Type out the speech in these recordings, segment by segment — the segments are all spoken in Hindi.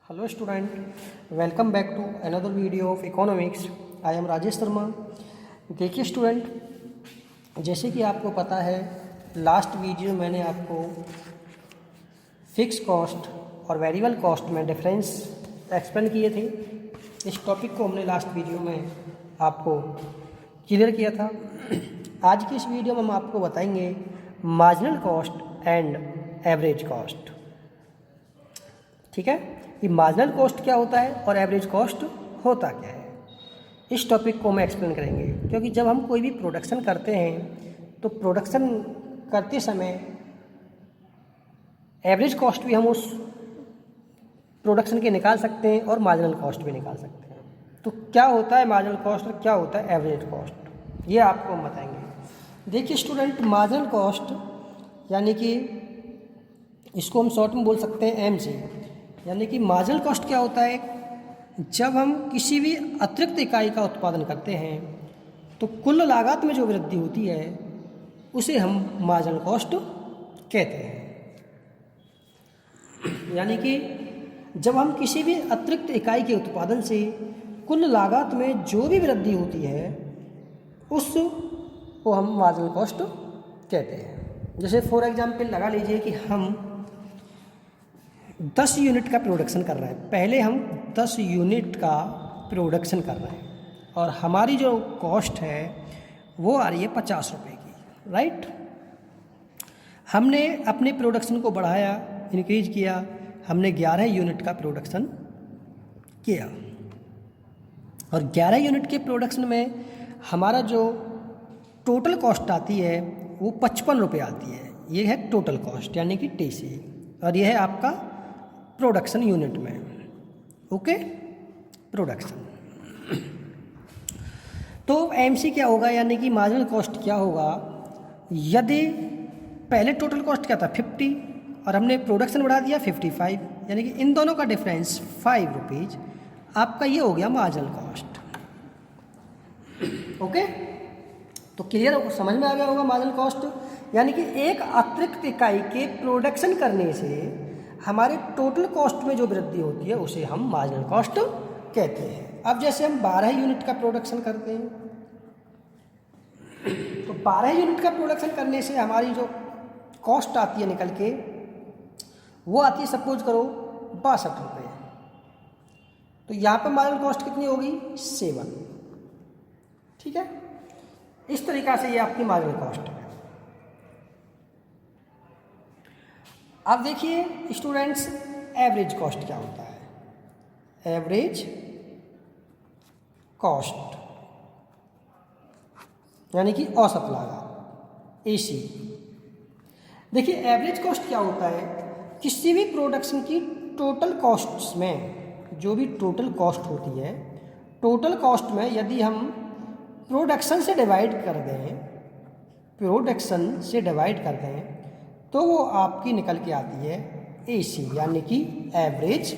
Hello student, welcome back to another video of economics. I am Rajesh Sharma. देखिए स्टूडेंट, जैसे कि आपको पता है लास्ट वीडियो मैंने आपको फिक्स कॉस्ट और वेरिएबल कॉस्ट में डिफरेंस एक्सप्लेन किए थे। इस टॉपिक को हमने लास्ट वीडियो में आपको क्लियर किया था। आज की इस वीडियो में हम आपको बताएंगे marginal cost and average cost. ठीक है, कि मार्जिनल कॉस्ट क्या होता है और एवरेज कॉस्ट होता क्या है, इस टॉपिक को हम एक्सप्लेन करेंगे। क्योंकि जब हम कोई भी प्रोडक्शन करते हैं तो प्रोडक्शन करते समय एवरेज कॉस्ट भी हम उस प्रोडक्शन के निकाल सकते हैं और मार्जिनल कॉस्ट भी निकाल सकते हैं। तो क्या होता है मार्जिनल कॉस्ट और क्या होता है एवरेज कॉस्ट, ये आपको हम बताएंगे। देखिए स्टूडेंट, मार्जिनल कॉस्ट यानी कि इसको हम शॉर्ट में बोल सकते हैं MC, यानी कि मार्जिनल कॉस्ट क्या होता है, जब हम किसी भी अतिरिक्त इकाई का उत्पादन करते हैं तो कुल लागत में जो वृद्धि होती है उसे हम मार्जिनल कॉस्ट कहते हैं। यानी कि जब हम किसी भी अतिरिक्त इकाई के उत्पादन से कुल लागत में जो भी वृद्धि होती है उसको हम मार्जिनल कॉस्ट कहते हैं। जैसे फॉर एग्जांपल लगा लीजिए कि हम 10 यूनिट का प्रोडक्शन कर रहे हैं। पहले हम 10 यूनिट का प्रोडक्शन कर रहे हैं और हमारी जो कॉस्ट है वो आ रही है 50 रुपये की, राइट। हमने अपने प्रोडक्शन को बढ़ाया, इंक्रीज किया, हमने 11 यूनिट का प्रोडक्शन किया और 11 यूनिट के प्रोडक्शन में हमारा जो टोटल कॉस्ट आती है वो 55 रुपये आती है। ये है टोटल कॉस्ट यानी कि TC, और ये है आपका प्रोडक्शन यूनिट में। Okay, production. तो MC क्या होगा, यानी कि मार्जिनल कॉस्ट क्या होगा, यदि पहले टोटल कॉस्ट क्या था 50 और हमने प्रोडक्शन बढ़ा दिया 55, यानी कि इन दोनों का डिफरेंस 5 रुपीज़, आपका ये हो गया मार्जिनल कॉस्ट। ओके, तो क्लियर समझ में आ गया होगा मार्जिनल कॉस्ट, यानी कि एक अतिरिक्त इकाई के प्रोडक्शन करने से हमारे टोटल कॉस्ट में जो वृद्धि होती है उसे हम मार्जिनल कॉस्ट कहते हैं। अब जैसे हम 12 यूनिट का प्रोडक्शन करते हैं तो 12 यूनिट का प्रोडक्शन करने से हमारी जो कॉस्ट आती है निकल के वो आती है, सपोज करो 62 रुपये। तो यहाँ पर मार्जिनल कॉस्ट कितनी होगी 7। ठीक है, इस तरीक़ा से ये आपकी मार्जिनल कॉस्ट है। अब देखिए स्टूडेंट्स, एवरेज कॉस्ट क्या होता है। एवरेज कॉस्ट यानी कि औसत लागत, AC। देखिए एवरेज कॉस्ट क्या होता है, किसी भी प्रोडक्शन की टोटल कॉस्ट्स में जो भी टोटल कॉस्ट होती है, टोटल कॉस्ट में यदि हम प्रोडक्शन से डिवाइड कर दें तो वो आपकी निकल के आती है AC, यानी कि एवरेज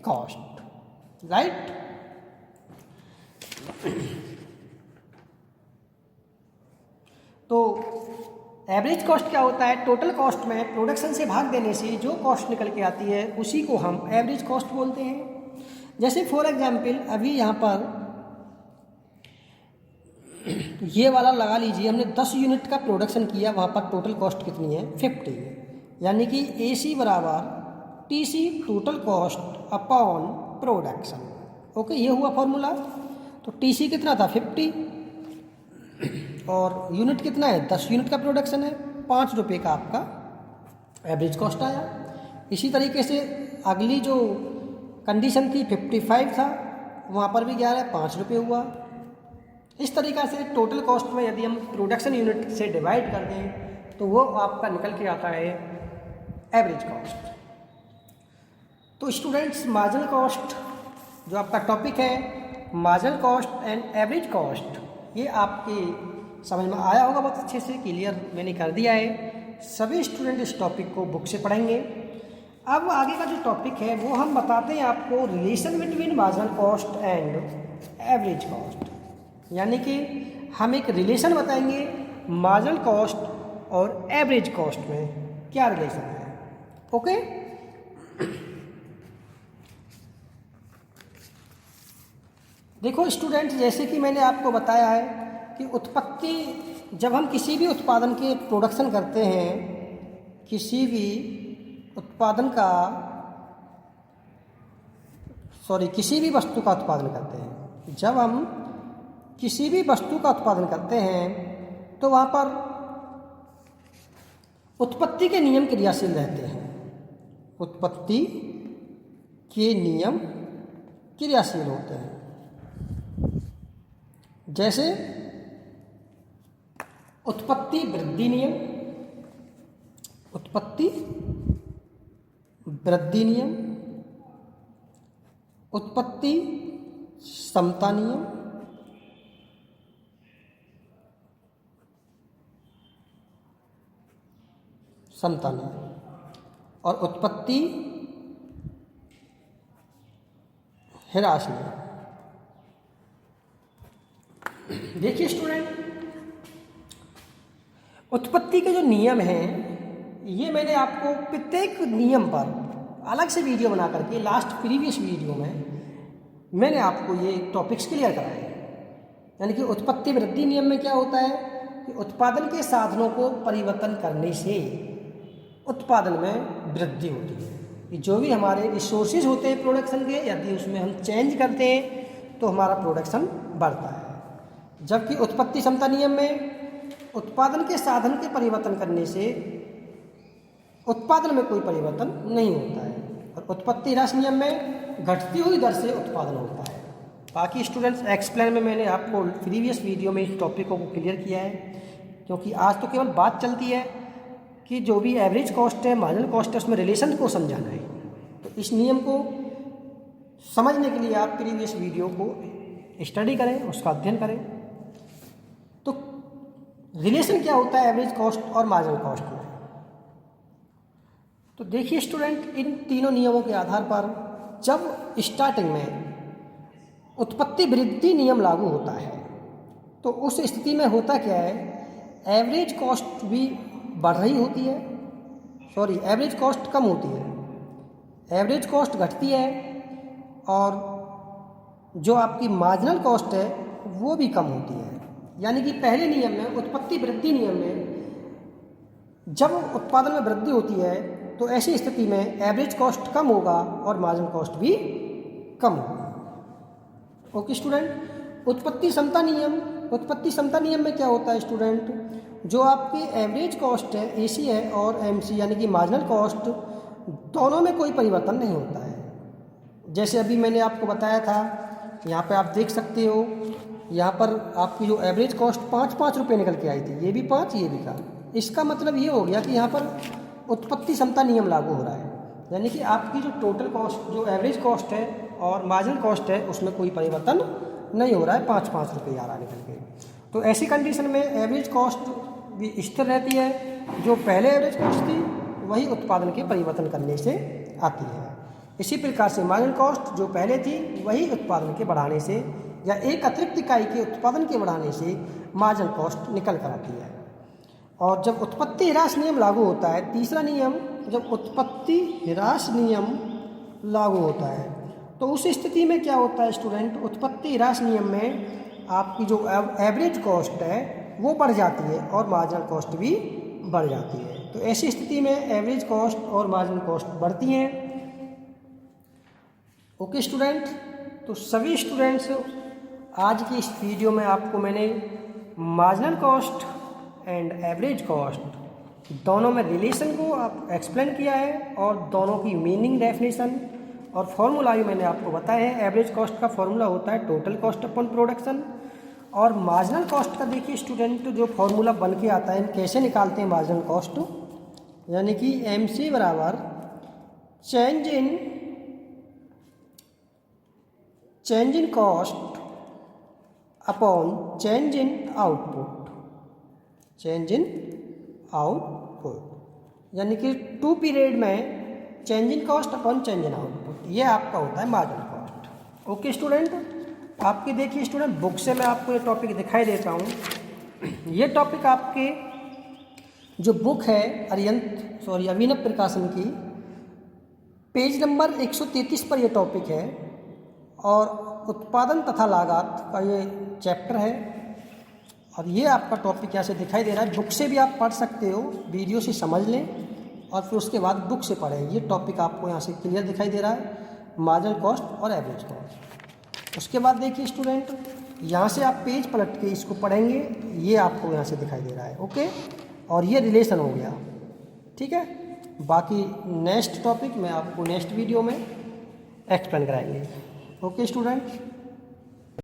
कॉस्ट, राइट। तो एवरेज कॉस्ट क्या होता है, टोटल कॉस्ट में प्रोडक्शन से भाग देने से जो कॉस्ट निकल के आती है उसी को हम एवरेज कॉस्ट बोलते हैं। जैसे फॉर एग्जांपल अभी यहाँ पर ये वाला लगा लीजिए, हमने 10 यूनिट का प्रोडक्शन किया, वहाँ पर टोटल कॉस्ट कितनी है 50, यानी कि AC बराबर TC total cost upon production. Okay, ये हुआ फॉर्मूला। तो TC कितना था 50 और यूनिट कितना है 10 यूनिट का प्रोडक्शन है, 5 रुपये का आपका एवरेज कॉस्ट आया। इसी तरीके से अगली जो कंडीशन थी 55 था, वहाँ पर भी 5 रुपये हुआ। इस तरीक़ा से टोटल कॉस्ट में यदि हम प्रोडक्शन यूनिट से डिवाइड कर दें तो वो आपका निकल के आता है एवरेज कॉस्ट। तो स्टूडेंट्स, मार्जिनल कॉस्ट जो आपका टॉपिक है, marginal cost and average cost, ये आपके समझ में आया होगा, बहुत अच्छे से क्लियर मैंने कर दिया है। सभी स्टूडेंट इस टॉपिक को बुक से पढ़ेंगे। अब आगे का जो टॉपिक है वो हम बताते हैं आपको relation between marginal cost and average cost, यानी कि हम एक रिलेशन बताएंगे मार्जिनल कॉस्ट और एवरेज कॉस्ट में क्या रिलेशन है। ओके, देखो स्टूडेंट, जैसे कि मैंने आपको बताया है कि उत्पत्ति, जब हम किसी भी उत्पादन के प्रोडक्शन करते हैं, किसी भी उत्पादन का किसी भी वस्तु का उत्पादन करते हैं, जब हम किसी भी वस्तु का उत्पादन करते हैं तो वहाँ पर उत्पत्ति के नियम क्रियाशील रहते हैं। उत्पत्ति के नियम क्रियाशील होते हैं। जैसे उत्पत्ति वृद्धि नियम, उत्पत्ति वृद्धि नियम, उत्पत्ति समता नियम, समता नियम और उत्पत्ति ह्रास नियम। देखिए स्टूडेंट, उत्पत्ति के जो नियम हैं, ये मैंने आपको प्रत्येक नियम पर अलग से वीडियो बना करके लास्ट प्रीवियस वीडियो में मैंने आपको ये टॉपिक्स क्लियर कराए हैं। यानी कि उत्पत्ति वृद्धि नियम में क्या होता है कि उत्पादन के साधनों को परिवर्तन करने से उत्पादन में वृद्धि होती है। कि जो भी हमारे रिसोर्सेज होते हैं प्रोडक्शन के, यदि उसमें हम चेंज करते हैं तो हमारा प्रोडक्शन बढ़ता है। जबकि उत्पत्ति समता नियम में उत्पादन के साधन के परिवर्तन करने से उत्पादन में कोई परिवर्तन नहीं होता है। और उत्पत्ति ह्रास नियम में घटती हुई दर से उत्पादन होता है। बाकी स्टूडेंट्स, एक्सप्लेन में मैंने आपको प्रीवियस वीडियो में इस टॉपिकों को क्लियर किया है, क्योंकि आज तो केवल बात चलती है कि जो भी एवरेज कॉस्ट है, मार्जिनल कॉस्ट है, उसमें रिलेशन को समझाना है। तो इस नियम को समझने के लिए आप प्रीवियस वीडियो को स्टडी करें, उसका अध्ययन करें। तो रिलेशन क्या होता है एवरेज कॉस्ट और मार्जिनल कॉस्ट में? तो देखिए स्टूडेंट, इन तीनों नियमों के आधार पर जब स्टार्टिंग में उत्पत्ति वृद्धि नियम लागू होता है तो उस स्थिति में होता क्या है, एवरेज कॉस्ट भी बढ़ रही होती है, एवरेज कॉस्ट कम होती है, एवरेज कॉस्ट घटती है और जो आपकी मार्जिनल कॉस्ट है वो भी कम होती है। यानी कि पहले नियम में, उत्पत्ति वृद्धि नियम में, जब उत्पादन में वृद्धि होती है तो ऐसी स्थिति में एवरेज कॉस्ट कम होगा और मार्जिनल कॉस्ट भी कम होगा। ओके स्टूडेंट, उत्पत्ति समता नियम, उत्पत्ति समता नियम में क्या होता है स्टूडेंट, जो आपकी एवरेज कॉस्ट है एसी है और एमसी यानी कि मार्जिनल कॉस्ट, दोनों में कोई परिवर्तन नहीं होता है। जैसे अभी मैंने आपको बताया था, यहाँ पे आप देख सकते हो, यहाँ पर आपकी जो एवरेज कॉस्ट 5-5 रुपये निकल के आई थी, ये भी 5 ये भी का। इसका मतलब ये हो गया कि यहाँ पर उत्पत्ति समता नियम लागू हो रहा है। यानी कि आपकी जो टोटल कॉस्ट, जो एवरेज कॉस्ट है और मार्जिनल कॉस्ट है, उसमें कोई परिवर्तन नहीं हो रहा है, 5-5 रुपये आ रहा है निकल के। तो ऐसी कंडीशन में एवरेज कॉस्ट भी स्थिर रहती है। जो पहले एवरेज कॉस्ट थी वही उत्पादन के परिवर्तन करने से आती है। इसी प्रकार से मार्जिनल कॉस्ट जो पहले थी वही उत्पादन के बढ़ाने से या एक अतिरिक्त इकाई के उत्पादन के बढ़ाने से मार्जिनल कॉस्ट निकल कर आती है। और जब उत्पत्ति ह्रास नियम लागू होता है, तीसरा नियम, जब उत्पत्ति ह्रास नियम लागू होता है तो उस स्थिति में क्या होता है स्टूडेंट, उत्पत्ति ह्रास नियम में आपकी जो एवरेज कॉस्ट है वो बढ़ जाती है और मार्जिनल कॉस्ट भी बढ़ जाती है। तो ऐसी स्थिति में एवरेज कॉस्ट और मार्जिनल कॉस्ट बढ़ती हैं। ओके स्टूडेंट, तो सभी स्टूडेंट्स, आज की इस वीडियो में आपको मैंने marginal cost and average cost दोनों में रिलेशन को आप एक्सप्लेन किया है और दोनों की मीनिंग, डेफिनेशन और फॉर्मूला भी मैंने आपको बताया है। एवरेज कॉस्ट का फॉर्मूला होता है टोटल कॉस्ट अपॉन प्रोडक्शन, और मार्जिनल कॉस्ट का देखिए स्टूडेंट जो फॉर्मूला बन के आता है, कैसे निकालते हैं मार्जिनल कॉस्ट, यानी कि MC बराबर change in cost upon change in output, change in output, यानी कि 2 पीरियड में change in cost upon change in output, ये आपका होता है मार्जिनल कॉस्ट। ओके स्टूडेंट, आपके देखिए स्टूडेंट बुक से मैं आपको ये टॉपिक दिखाई देता हूँ। ये टॉपिक आपके जो बुक है अभिनव प्रकाशन की, पेज नंबर 133 पर ये टॉपिक है और उत्पादन तथा लागत का ये चैप्टर है और ये आपका टॉपिक यहाँ से दिखाई दे रहा है। बुक से भी आप पढ़ सकते हो, वीडियो से समझ लें और फिर उसके बाद बुक से पढ़ें। ये टॉपिक आपको यहाँ से क्लियर दिखाई दे रहा है, मार्जिनल कॉस्ट और एवरेज कॉस्ट। उसके बाद देखिए स्टूडेंट, यहाँ से आप पेज पलट के इसको पढ़ेंगे, ये आपको यहाँ से दिखाई दे रहा है। ओके, और ये रिलेशन हो गया, ठीक है। बाकी नेक्स्ट टॉपिक मैं आपको नेक्स्ट वीडियो में एक्सप्लेन कराएंगे। Okay student.